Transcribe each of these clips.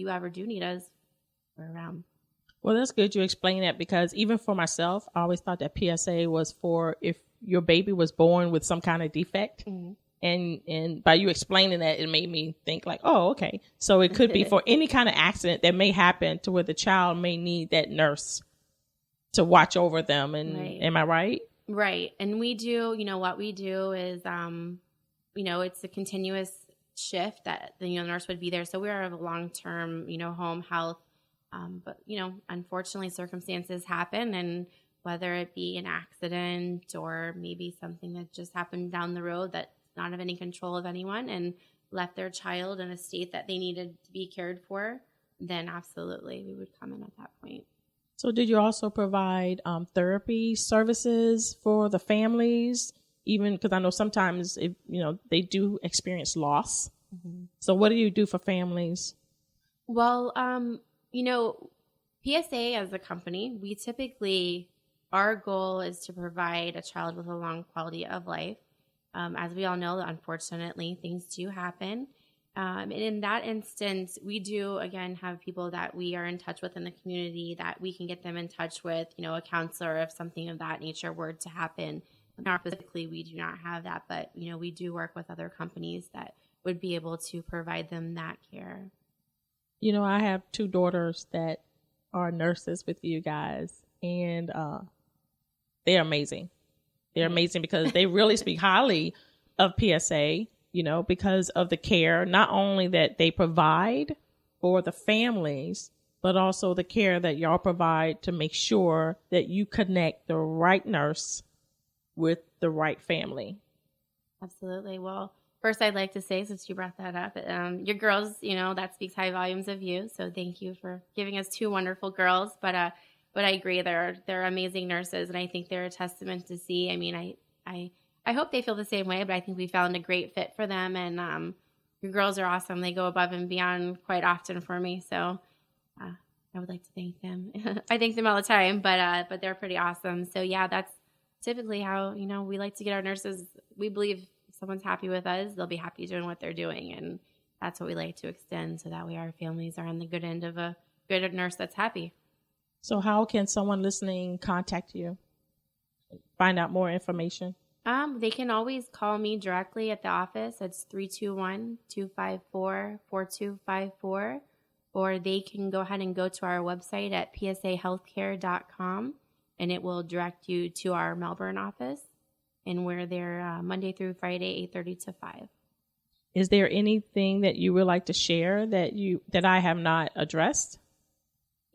you ever do need us, we're around. Well, that's good you explain that, because even for myself, I always thought that PSA was for if your baby was born with some kind of defect. Mm-hmm. And by you explaining that, it made me think like, oh, okay. So it could be for any kind of accident that may happen to where the child may need that nurse to watch over them. And Right. Am I right? Right. And we do, what we do is, it's a continuous shift that the nurse would be there. So we are a long-term, home health. But, unfortunately circumstances happen, and whether it be an accident or maybe something that just happened down the road that's not of any control of anyone and left their child in a state that they needed to be cared for, then absolutely we would come in at that point. So did you also provide therapy services for the families? Even because I know sometimes they do experience loss. Mm-hmm. So what do you do for families? Well, PSA as a company, we typically, our goal is to provide a child with a long quality of life. As we all know, unfortunately, things do happen. And in that instance, we do, again, have people that we are in touch with in the community that we can get them in touch with, a counselor if something of that nature were to happen. Now, physically, we do not have that, but, we do work with other companies that would be able to provide them that care. I have 2 daughters that are nurses with you guys, and they're amazing. They're amazing because they really speak highly of PSA, because of the care, not only that they provide for the families, but also the care that y'all provide to make sure that you connect the right nurse with the right family. Absolutely. Well, first, I'd like to say, since you brought that up, your girls, that speaks high volumes of you. So thank you for giving us 2 wonderful girls. But I agree, they're amazing nurses, and I think they're a testament to see. I mean, I hope they feel the same way, but I think we found a great fit for them. And your girls are awesome. They go above and beyond quite often for me. So I would like to thank them. I thank them all the time, but they're pretty awesome. So yeah, that's typically how we like to get our nurses. We believe if someone's happy with us, they'll be happy doing what they're doing. And that's what we like to extend, so that way our families are on the good end of a good nurse that's happy. So how can someone listening contact you? Find out more information? They can always call me directly at the office. It's 321-254-4254. Or they can go ahead and go to our website at psahealthcare.com, and it will direct you to our Melbourne office. And we're there Monday through Friday, 8:30 to 5. Is there anything that you would like to share that I have not addressed?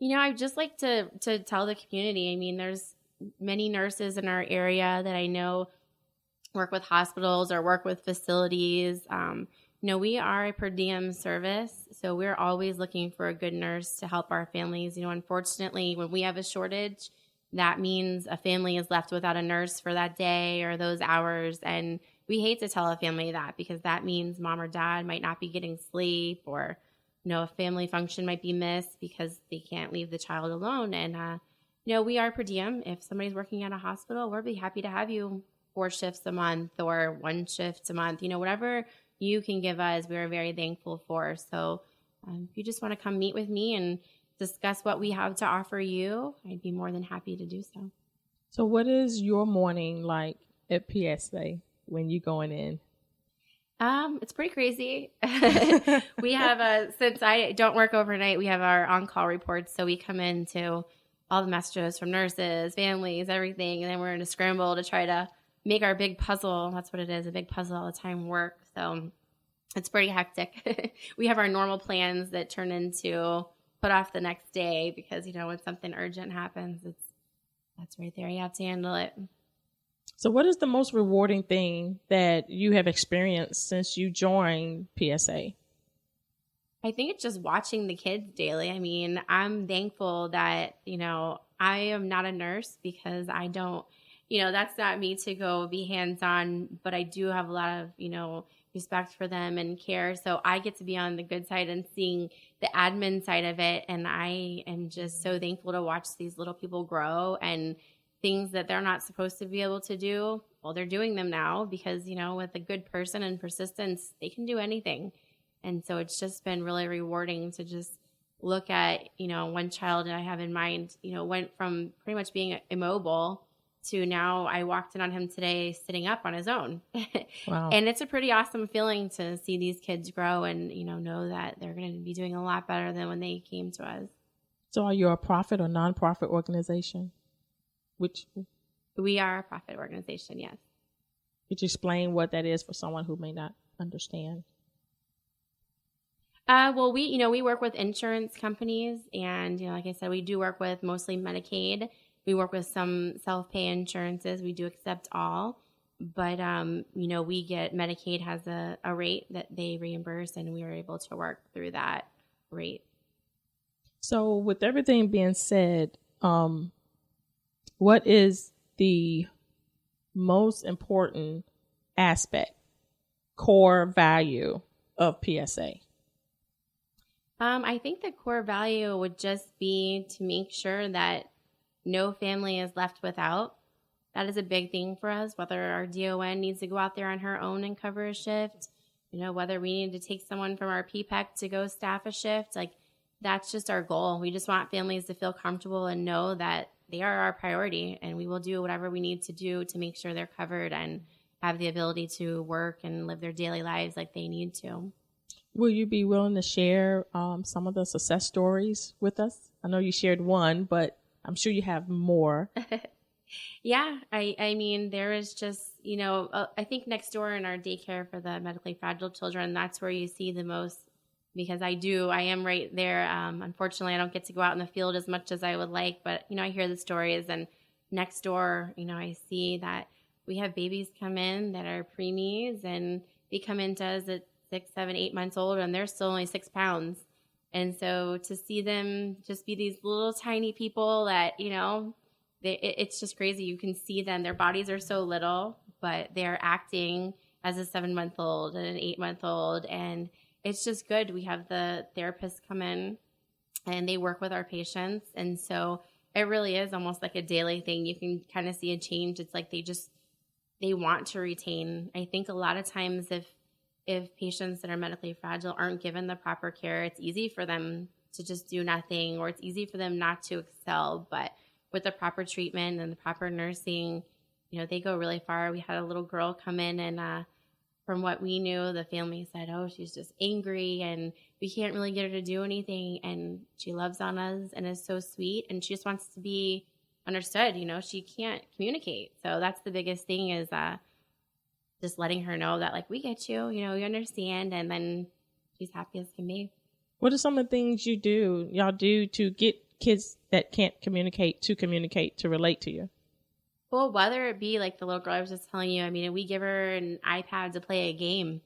I'd just like to tell the community. I mean, there's many nurses in our area that I know work with hospitals or work with facilities. We are a per diem service, so we're always looking for a good nurse to help our families. Unfortunately, when we have a shortage, that means a family is left without a nurse for that day or those hours. And we hate to tell a family that, because that means mom or dad might not be getting sleep, or a family function might be missed because they can't leave the child alone. And, we are per diem. If somebody's working at a hospital, we'll be happy to have you 4 shifts a month or 1 shift a month. Whatever you can give us, we are very thankful for. So if you just want to come meet with me and discuss what we have to offer you, I'd be more than happy to do so. So what is your morning like at PSA when you going in? It's pretty crazy. We have since I don't work overnight, we have our on-call reports. So we come into all the messages from nurses, families, everything. And then we're in a scramble to try to make our big puzzle. That's what it is, a big puzzle all the time work. So it's pretty hectic. We have our normal plans that turn into put off the next day, because, when something urgent happens, that's right there. You have to handle it. So what is the most rewarding thing that you have experienced since you joined PSA? I think it's just watching the kids daily. I mean, I'm thankful that, I am not a nurse, because I don't, that's not me to go be hands-on, but I do have a lot of, respect for them and care. So I get to be on the good side and seeing the admin side of it. And I am just so thankful to watch these little people grow, and things that they're not supposed to be able to do, well, they're doing them now, because, with a good person and persistence, they can do anything. And so it's just been really rewarding to just look at, one child that I have in mind, went from pretty much being immobile to now I walked in on him today sitting up on his own. Wow. And it's a pretty awesome feeling to see these kids grow and, know that they're going to be doing a lot better than when they came to us. So are you a profit or nonprofit organization? We are a profit organization, yes. Could you explain what that is for someone who may not understand? Well, we work with insurance companies, and like I said, we do work with mostly Medicaid. We work with some self-pay insurances. We do accept all, but we get Medicaid has a rate that they reimburse, and we are able to work through that rate. So, with everything being said, what is the most important aspect, core value of PSA? I think the core value would just be to make sure that no family is left without. That is a big thing for us, whether our DON needs to go out there on her own and cover a shift, whether we need to take someone from our PPEC to go staff a shift. Like, that's just our goal. We just want families to feel comfortable and know that they are our priority, and we will do whatever we need to do to make sure they're covered and have the ability to work and live their daily lives like they need to. Will you be willing to share some of the success stories with us? I know you shared one, but I'm sure you have more. Yeah, I mean, there is just, I think next door in our daycare for the medically fragile children, that's where you see the most, because I am right there. Unfortunately, I don't get to go out in the field as much as I would like, but, I hear the stories, and next door, I see that we have babies come in that are preemies, and they come into us at 6, 7, 8 months old, and they're still only 6 pounds. And so to see them just be these little tiny people that, it's just crazy. You can see them. Their bodies are so little, but they're acting as a 7-month-old and an 8-month-old. And it's just good. We have the therapists come in and they work with our patients. And so it really is almost like a daily thing. You can kind of see a change. It's like they want to retain. I think a lot of times if patients that are medically fragile aren't given the proper care, it's easy for them to just do nothing, or it's easy for them not to excel. But with the proper treatment and the proper nursing, they go really far. We had a little girl come in, and from what we knew, the family said, oh, she's just angry and we can't really get her to do anything. And she loves on us and is so sweet, and she just wants to be understood. She can't communicate. So that's the biggest thing, is just letting her know that, like, we get you, we understand, and then she's happy as can be. What are some of the things y'all do to get kids that can't communicate, to relate to you? Well, whether it be like the little girl I was just telling you, I mean, we give her an iPad to play a game,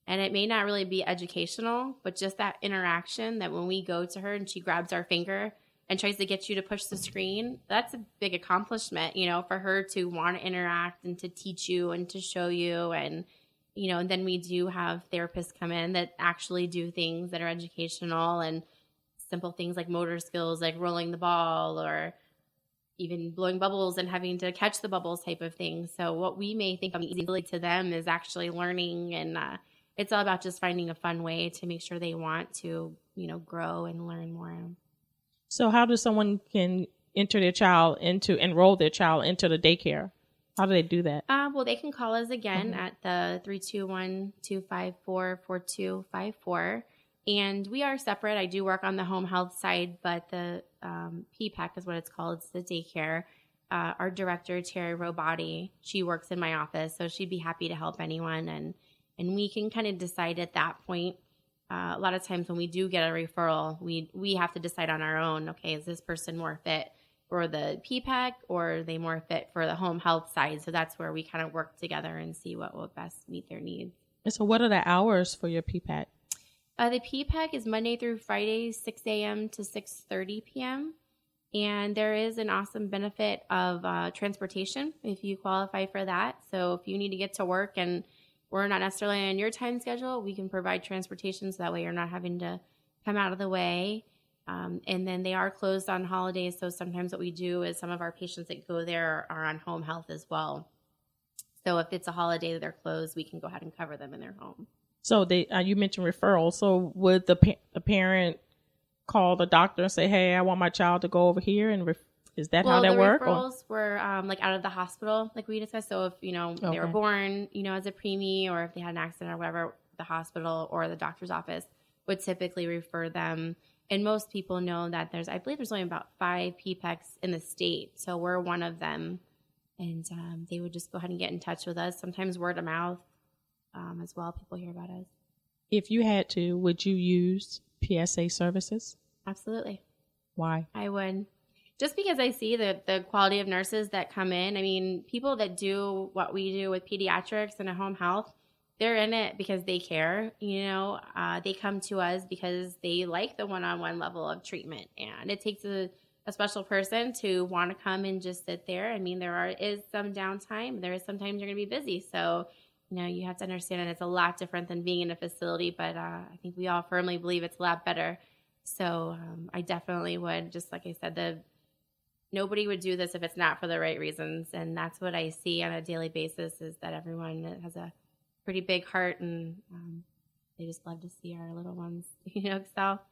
and it may not really be educational, but just that interaction, that when we go to her and she grabs our finger and tries to get you to push the screen, that's a big accomplishment, for her to want to interact and to teach you and to show you. And, and then we do have therapists come in that actually do things that are educational, and simple things like motor skills, like rolling the ball or even blowing bubbles and having to catch the bubbles type of thing. So what we may think of easily to them is actually learning. And it's all about just finding a fun way to make sure they want to, grow and learn more. So how does someone can enroll their child into the daycare? How do they do that? Well, they can call us again at the 321-254-4254. And we are separate. I do work on the home health side, but the PPEC is what it's called. It's the daycare. Our director, Terry Robati, she works in my office, so she'd be happy to help anyone. And we can kind of decide at that point. A lot of times when we do get a referral, we have to decide on our own, okay, is this person more fit for the PPEC, or are they more fit for the home health side? So that's where we kind of work together and see what will best meet their needs. And so what are the hours for your PPEC? The PPEC is Monday through Friday, 6 a.m. to 6:30 p.m. And there is an awesome benefit of transportation if you qualify for that. So if you need to get to work and we're not necessarily on your time schedule, we can provide transportation, so that way you're not having to come out of the way. And then they are closed on holidays. So sometimes what we do is some of our patients that go there are on home health as well. So if it's a holiday that they're closed, we can go ahead and cover them in their home. So you mentioned referrals. So would the parent call the doctor and say, hey, I want my child to go over here? And is that how that the works? Referrals were like out of the hospital, like we discussed. So if, they were born, as a preemie, or if they had an accident or whatever, the hospital or the doctor's office would typically refer them. And most people know that I believe there's only about 5 PPECs in the state. So we're one of them. And they would just go ahead and get in touch with us. Sometimes word of mouth as well. People hear about us. If you had to, would you use PSA services? Absolutely. Why? I would. Just because I see the quality of nurses that come in. I mean, people that do what we do with pediatrics and at home health, they're in it because they care. They come to us because they like the one-on-one level of treatment. And it takes a special person to want to come and just sit there. I mean, is some downtime. There is sometimes you're going to be busy. So, you have to understand that it's a lot different than being in a facility. But I think we all firmly believe it's a lot better. So I definitely would, just like I said, nobody would do this if it's not for the right reasons. And that's what I see on a daily basis, is that everyone has a pretty big heart, and they just love to see our little ones, excel.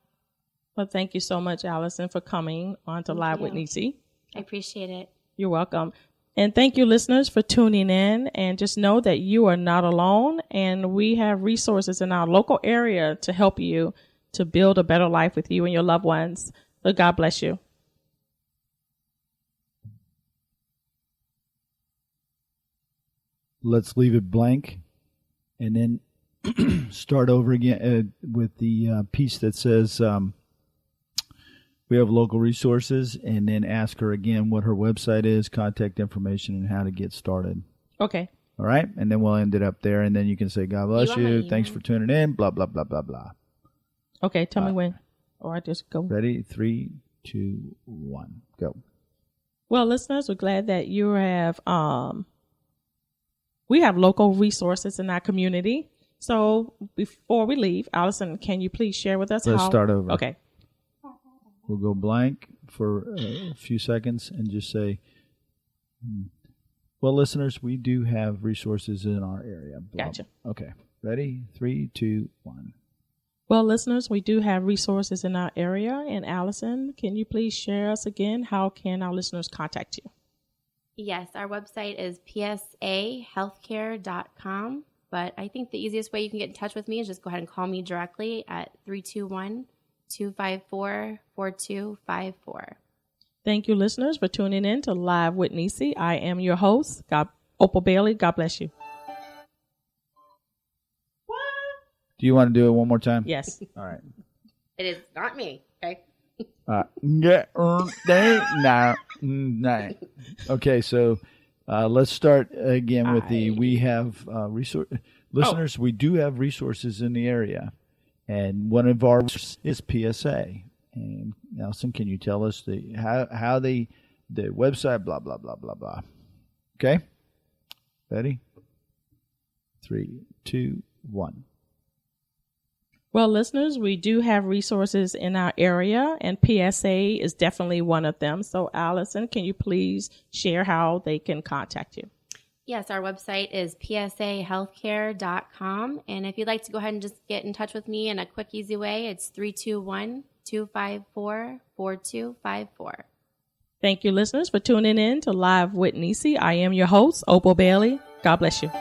Well, thank you so much, Alyson, for coming on to Live with Necee. I appreciate it. You're welcome. And thank you, listeners, for tuning in. And just know that you are not alone. And we have resources in our local area to help you to build a better life with you and your loved ones. So God bless you. Let's leave it blank and then start over again with the piece that says we have local resources, and then ask her again what her website is, contact information, and how to get started. Okay. All right? And then we'll end it up there, and then you can say, God bless you. Thanks for tuning in, blah, blah, blah, blah, blah. Okay, tell me when. Or I just go. Ready? 3, 2, 1, go. Well, listeners, we're glad that you have, we have local resources in our community. So before we leave, Alyson, can you please share with us Let's start over. Okay. We'll go blank for a few seconds and just say, well, listeners, we do have resources in our area. Gotcha. Okay. Ready? 3, 2, 1. Well, listeners, we do have resources in our area. And Alyson, can you please share us again? How can our listeners contact you? Yes, our website is psahealthcare.com. But I think the easiest way you can get in touch with me is just go ahead and call me directly at 321-254-4254. Thank you, listeners, for tuning in to Live with Necee. I am your host, Opal Bailey. God bless you. What? Do you want to do it one more time? Yes. All right. It is not me, okay? Okay, so let's start again with we have listeners. We do have resources in the area, and one of ours is PSA. And Nelson, can you tell us how the website, blah blah blah blah blah. Okay, ready? 3, 2, 1. Well, listeners, we do have resources in our area, and PSA is definitely one of them. So, Alyson, can you please share how they can contact you? Yes, our website is psahealthcare.com. And if you'd like to go ahead and just get in touch with me in a quick, easy way, it's 321-254-4254. Thank you, listeners, for tuning in to Live with Necee. I am your host, Opal Bailey. God bless you.